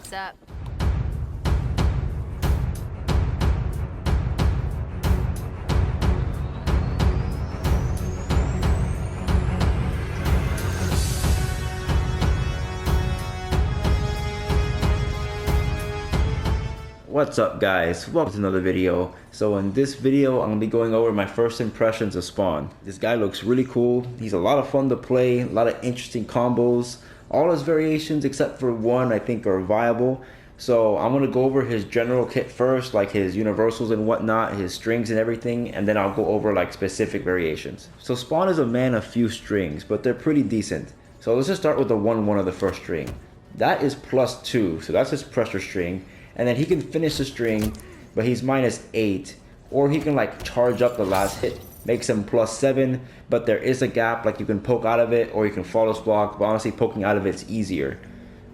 What's up? What's up guys, welcome to another video. So in this video I'm going to be going over my first impressions of Spawn. This guy looks really cool, he's a lot of fun to play, a lot of interesting combos. All his variations except for one I think are viable. So I'm going to go over his general kit first, like his universals and whatnot, his strings and everything, and then I'll go over like specific variations. So Spawn is a man of few strings, but they're pretty decent. So let's just start with the 1-1 of the first string. That is +2, so that's his pressure string. And then he can finish the string, but he's -8. Or he can like charge up the last hit, makes him +7, but there is a gap, like you can poke out of it or you can flawless block, but honestly poking out of it's easier.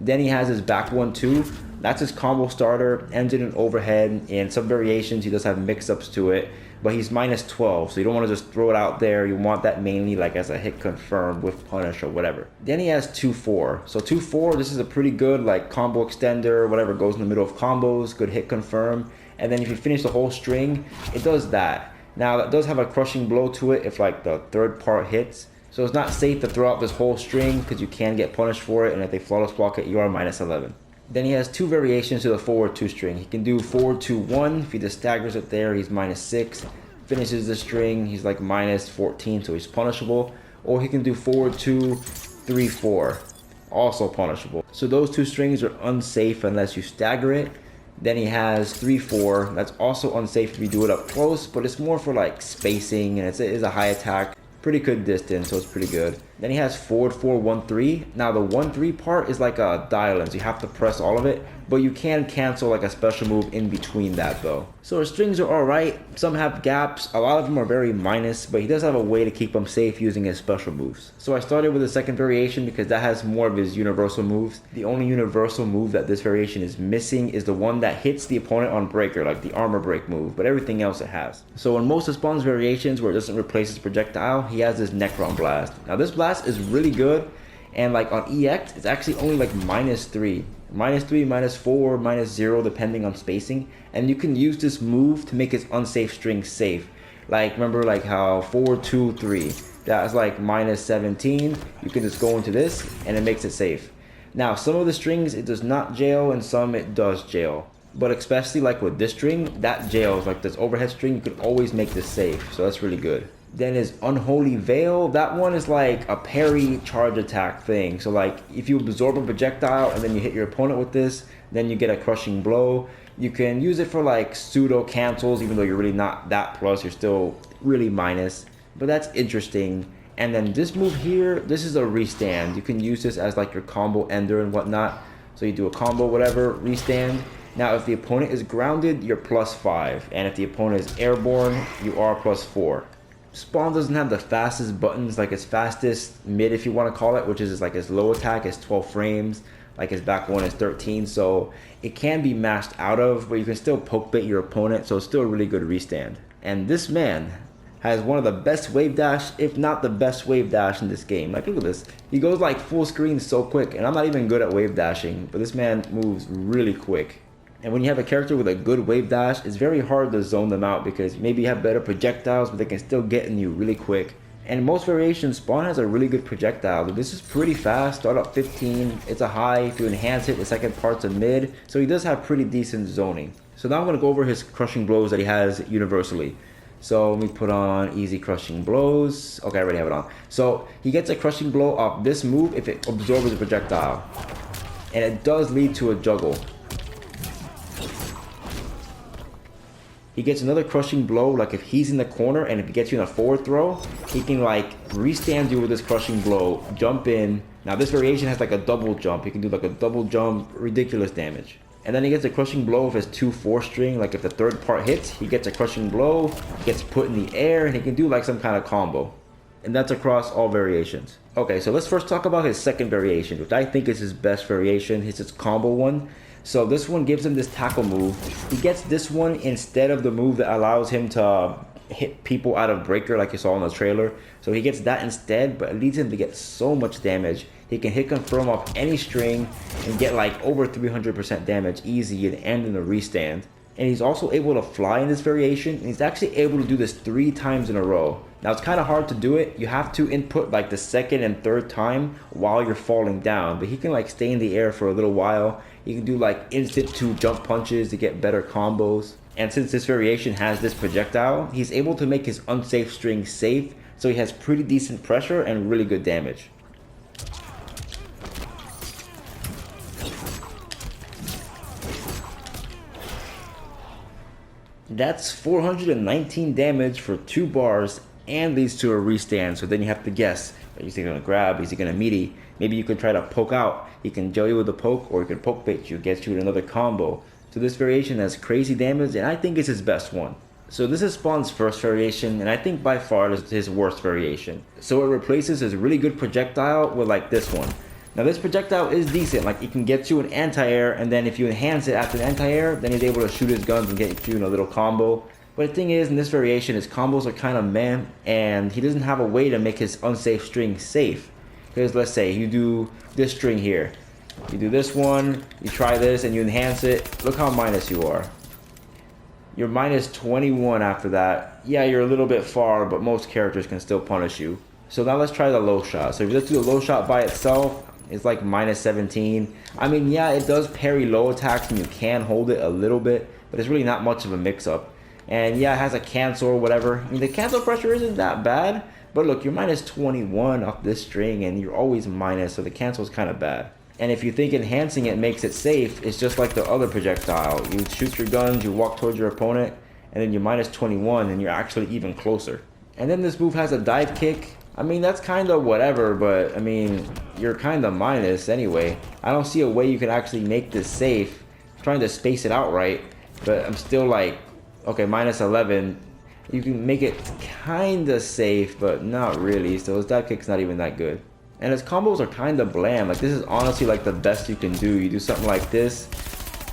Then he has his back 1-2, that's his combo starter, ends in an overhead, and some variations he does have mix-ups to it, but he's -12, so you don't want to just throw it out there, you want that mainly like as a hit confirmed with punish or whatever. Then he has 2-4, so 2-4, this is a pretty good like combo extender, whatever goes in the middle of combos, good hit confirm, and then if you finish the whole string, it does that. Now that does have a crushing blow to it if like the third part hits, so it's not safe to throw out this whole string because you can get punished for it, and if they flawless block it, you are -11. Then he has two variations to the forward 2 string. He can do forward 2-1, if he just staggers it there, he's -6. Finishes the string, he's like -14, so he's punishable. Or he can do forward 2-3-4, also punishable. So those two strings are unsafe unless you stagger it. Then he has 3-4, that's also unsafe if you do it up close, but it's more for like spacing, and it is a high attack. Pretty good distance, so it's pretty good. Then he has forward 4-1-3. Now the 1-3 part is like a dial-in, so you have to press all of it, but you can cancel like a special move in between that though. So his strings are alright, some have gaps, a lot of them are very minus, but he does have a way to keep them safe using his special moves. So I started with the second variation because that has more of his universal moves. The only universal move that this variation is missing is the one that hits the opponent on breaker, like the armor break move, but everything else it has. So in most of Spawn's variations where it doesn't replace his projectile, he has this Necron blast. Now this blast is really good, and like on EX it's actually only like -3, -3, -4, -0 depending on spacing, and you can use this move to make his unsafe string safe. Like remember like how forward 2-3, that's like -17, you can just go into this and it makes it safe. Now some of the strings it does not jail and some it does jail, but especially like with this string, that jails. Like this overhead string, you can always make this safe, so that's really good. Then his Unholy Veil, that one is like a parry charge attack thing. So like if you absorb a projectile and then you hit your opponent with this, then you get a crushing blow. You can use it for like pseudo cancels, even though you're really not that plus, you're still really minus. But that's interesting. And then this move here, this is a restand. You can use this as like your combo ender and whatnot. So you do a combo, whatever, restand. Now if the opponent is grounded, you're +5. And if the opponent is airborne, you are +4. Spawn doesn't have the fastest buttons, like his fastest mid if you want to call it, which is like his low attack is 12 frames, like his back one is 13, so it can be mashed out of, but you can still poke bait your opponent, so it's still a really good restand. And this man has one of the best wave dash, if not the best wave dash in this game. Like look at this, he goes like full screen so quick, and I'm not even good at wave dashing, but this man moves really quick. And when you have a character with a good wave dash, it's very hard to zone them out because maybe you have better projectiles, but they can still get in you really quick. And in most variations, Spawn has a really good projectile. This is pretty fast, start up 15, it's a high, if you enhance it, the second part's a mid, so he does have pretty decent zoning. So now I'm going to go over his crushing blows that he has universally. So let me put on easy crushing blows. Okay, I already have it on. So he gets a crushing blow off this move if it absorbs a projectile. And it does lead to a juggle. He gets another crushing blow, like if he's in the corner and if he gets you in a forward throw, he can like restand you with this crushing blow, jump in. Now this variation has like a double jump. He can do like a double jump, ridiculous damage. And then he gets a crushing blow of his 2-4 string, like if the third part hits, he gets a crushing blow, gets put in the air, and he can do like some kind of combo. And that's across all variations. Okay, so let's first talk about his second variation, which I think is his best variation. It's his combo one. So this one gives him this tackle move. He gets this one instead of the move that allows him to hit people out of breaker like you saw in the trailer. So he gets that instead, but it leads him to get so much damage. He can hit confirm off any string and get like over 300% damage easy and end in a restand. And he's also able to fly in this variation, and he's actually able to do this 3 times in a row. Now it's kind of hard to do it. You have to input like the second and third time while you're falling down, but he can like stay in the air for a little while. He can do like instant 2 jump punches to get better combos. And since this variation has this projectile, he's able to make his unsafe string safe, so he has pretty decent pressure and really good damage. That's 419 damage for 2 bars and leads to a restand. So then you have to guess, is he gonna grab, is he gonna meaty? Maybe you can try to poke out. He can gel you with a poke, or he can poke bait you, get you another combo. So this variation has crazy damage, and I think it's his best one. So this is Spawn's first variation, and I think by far it is his worst variation. So it replaces his really good projectile with like this one. Now this projectile is decent, like it can get you an anti-air, and then if you enhance it after the anti-air, then he's able to shoot his guns and get you in a little combo. But the thing is, in this variation, his combos are kind of meh, and he doesn't have a way to make his unsafe string safe. Because let's say you do this string here. You do this one, you try this, and you enhance it. Look how minus you are. You're minus 21 after that. Yeah, you're a little bit far, but most characters can still punish you. So now let's try the low shot. So if you just do the low shot by itself, it's like minus 17. I mean, yeah, it does parry low attacks and you can hold it a little bit, but it's really not much of a mix-up. And yeah, it has a cancel or whatever. I mean, the cancel pressure isn't that bad, but look, you're minus 21 off this string and you're always minus, so the cancel is kind of bad. And if you think enhancing it makes it safe, it's just like the other projectile. You shoot your guns, you walk towards your opponent, and then you're minus 21 and you're actually even closer. And then this move has a dive kick. I mean, that's kind of whatever, but I mean, you're kind of minus anyway. I don't see a way you can actually make this safe. I'm trying to space it out right, but I'm still like, okay, minus 11. You can make it kind of safe, but not really. So his dive kick's not even that good. And his combos are kind of bland. Like, this is honestly like the best you can do. You do something like this,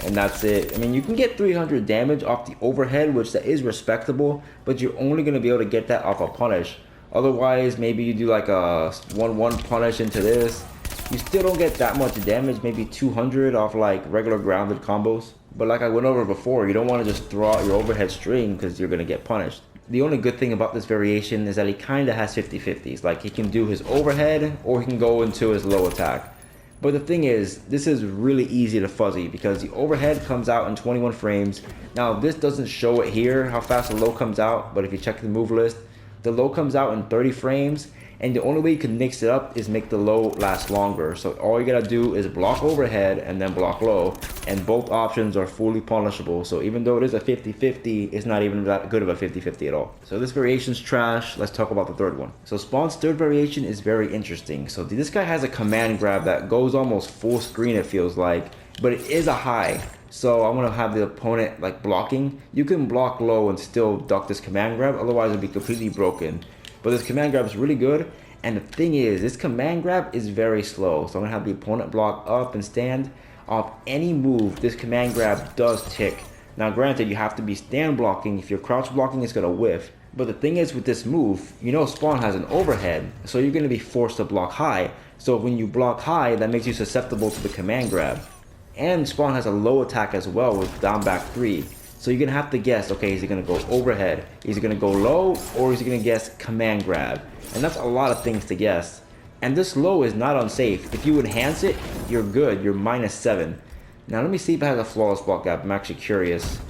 and that's it. I mean, you can get 300 damage off the overhead, which that is respectable, but you're only going to be able to get that off a punish. Otherwise, maybe you do like a 1-1 punish into this. You still don't get that much damage, maybe 200 off like regular grounded combos. But like I went over before, you don't want to just throw out your overhead string because you're going to get punished. The only good thing about this variation is that he kind of has 50-50s. Like, he can do his overhead or he can go into his low attack. But the thing is, this is really easy to fuzzy because the overhead comes out in 21 frames. Now, this doesn't show it here, how fast the low comes out, but if you check the move list, the low comes out in 30 frames, and the only way you can mix it up is make the low last longer. So all you gotta do is block overhead and then block low, and both options are fully punishable. So even though it is a 50-50, it's not even that good of a 50-50 at all. So this variation's trash. Let's talk about the third one. So Spawn's third variation is very interesting. So this guy has a command grab that goes almost full screen, it feels like, but it is a high. So I'm gonna have the opponent like blocking. You can block low and still duck this command grab, otherwise it'll be completely broken. But this command grab is really good, and the thing is, this command grab is very slow. So I'm gonna have the opponent block up and stand. Off any move, this command grab does tick. Now granted, you have to be stand blocking. If you're crouch blocking, it's gonna whiff. But the thing is with this move, you know Spawn has an overhead, so you're gonna be forced to block high. So when you block high, that makes you susceptible to the command grab. And Spawn has a low attack as well with down back 3. So you're gonna have to guess, okay, is he gonna go overhead? Is he gonna go low, or is he gonna guess command grab? And that's a lot of things to guess. And this low is not unsafe. If you enhance it, you're good, you're minus 7. Now let me see if it has a flawless block gap, I'm actually curious.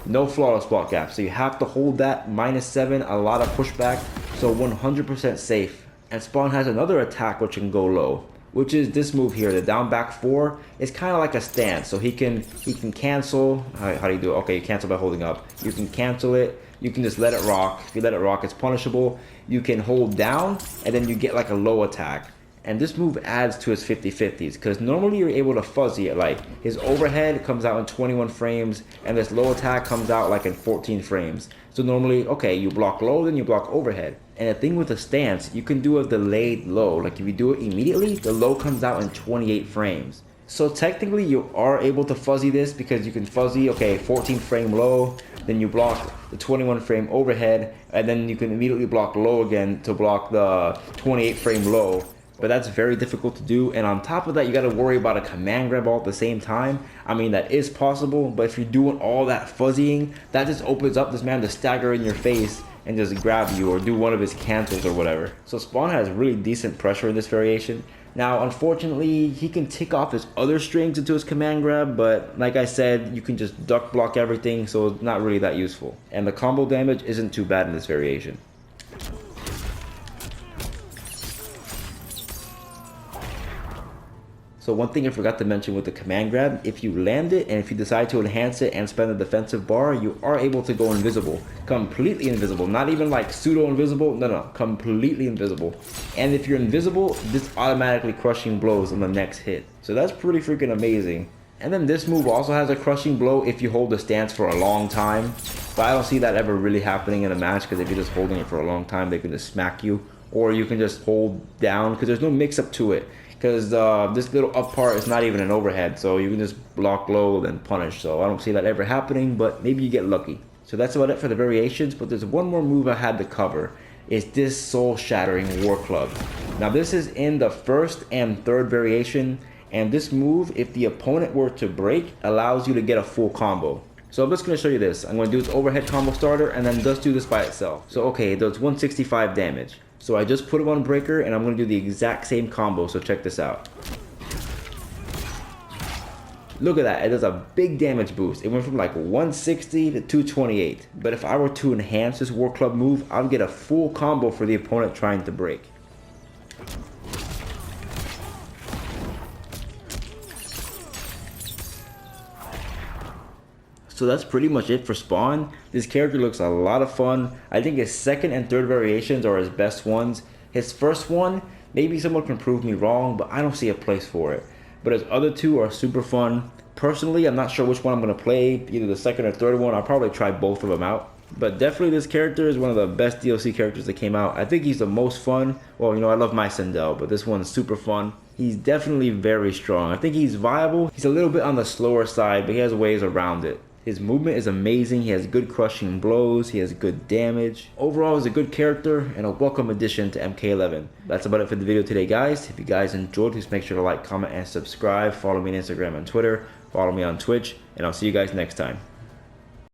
No flawless block gap, so you have to hold that minus 7, a lot of pushback, so 100% safe. And Spawn has another attack which can go low, which is this move here, the down back 4. It's kind of like a stance, so he can cancel. How do you do it? Okay, you cancel by holding up. You can cancel it. You can just let it rock. If you let it rock, it's punishable. You can hold down, and then you get like a low attack. And this move adds to his 50-50s, because normally you're able to fuzzy it. Like, his overhead comes out in 21 frames, and this low attack comes out like in 14 frames. So normally, okay, you block low, then you block overhead. And the thing with the stance, you can do a delayed low. Like, if you do it immediately, the low comes out in 28 frames. So technically, you are able to fuzzy this, because you can fuzzy, okay, 14 frame low, then you block the 21 frame overhead, and then you can immediately block low again to block the 28 frame low. but that's very difficult to do. And on top of that, you got to worry about a command grab all at the same time. I mean, that is possible, but if you're doing all that fuzzying, that just opens up this man to stagger in your face and just grab you or do one of his cancels or whatever. So Spawn has really decent pressure in this variation. Now, unfortunately, he can tick off his other strings into his command grab, but like I said, you can just duck block everything, so it's not really that useful. And the combo damage isn't too bad in this variation. So one thing I forgot to mention with the command grab, if you land it and if you decide to enhance it and spend the defensive bar, you are able to go invisible. Completely invisible. Not even like pseudo invisible. No, completely invisible. And if you're invisible, this automatically crushing blows on the next hit. So that's pretty freaking amazing. And then this move also has a crushing blow if you hold the stance for a long time. But I don't see that ever really happening in a match, because if you're just holding it for a long time, they can just smack you. Or you can just hold down, because there's no mix up to it. Because this little up part is not even an overhead, so you can just block low then punish. So I don't see that ever happening, but maybe you get lucky. So that's about it for the variations, but there's one more move I had to cover. It's this soul shattering war club. Now this is in the first and third variation, and this move, if the opponent were to break, allows you to get a full combo. So I'm just going to show you this. I'm going to do this overhead combo starter and then just do this by itself. So okay, it does 165 damage. So I just put him on breaker and I'm going to do the exact same combo, so check this out. Look at that, it does a big damage boost. It went from like 160 to 228. But if I were to enhance this War Club move, I would get a full combo for the opponent trying to break. So that's pretty much it for Spawn. This character looks a lot of fun. I think his second and third variations are his best ones. His first one, maybe someone can prove me wrong, but I don't see a place for it. But his other two are super fun. Personally, I'm not sure which one I'm going to play, either the second or third one. I'll probably try both of them out. But definitely this character is one of the best DLC characters that came out. I think he's the most fun. Well, you know, I love my Sindel, but this one's super fun. He's definitely very strong. I think he's viable. He's a little bit on the slower side, but he has ways around it. His movement is amazing, he has good crushing blows, he has good damage. Overall, he's a good character and a welcome addition to MK11. That's about it for the video today, guys. If you guys enjoyed, please make sure to like, comment, and subscribe. Follow me on Instagram and Twitter. Follow me on Twitch, and I'll see you guys next time.